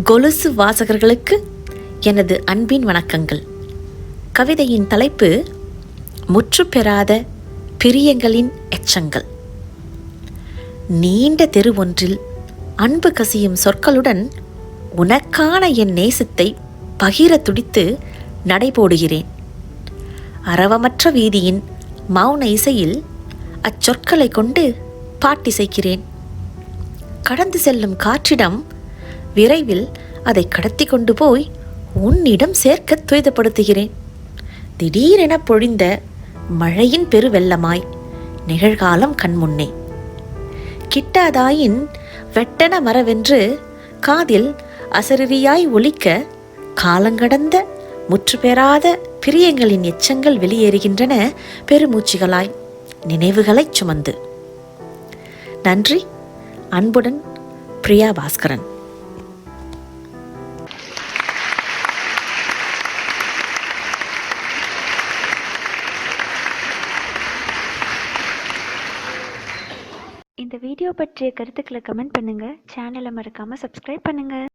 கொலுசு வாசகர்களுக்கு எனது அன்பின் வணக்கங்கள். கவிதையின் தலைப்பு முற்றுப்பெறாத பிரியங்களின் எச்சங்கள். நீண்ட தெரு ஒன்றில் அன்பு கசியும் சொற்களுடன் உனக்கான என் நேசத்தை பகிர துடித்து நடைபோடுகிறேன். அரவமற்ற வீதியின் மௌன இசையில் அச்சொற்களை கொண்டு பாட்டிசைக்கிறேன். கடந்து செல்லும் காற்றிடம் விரைவில் அதை கடத்தி கொண்டு போய் உன்னிடம் சேர்க்க துரிதப்படுத்துகிறேன். திடீரென பொழிந்த மழையின் பெருவெள்ளமாய் நிகழ்காலம் கண்முன்னே கிட்டாதாயின் வெட்டன மரவென்று காதில் அசரியாய் ஒலிக்க காலங்கடந்த முற்றுப்பெறாத பிரியங்களின் எச்சங்கள் வெளியேறுகின்றன பெருமூச்சிகளாய் நினைவுகளைச் சுமந்து. நன்றி. அன்புடன், பிரியா பாஸ்கரன். இந்த வீடியோ பற்றிய கருத்துக்களை கமெண்ட் பண்ணுங்கள். சேனலை மறக்காமல் சப்ஸ்கிரைப் பண்ணுங்கள்.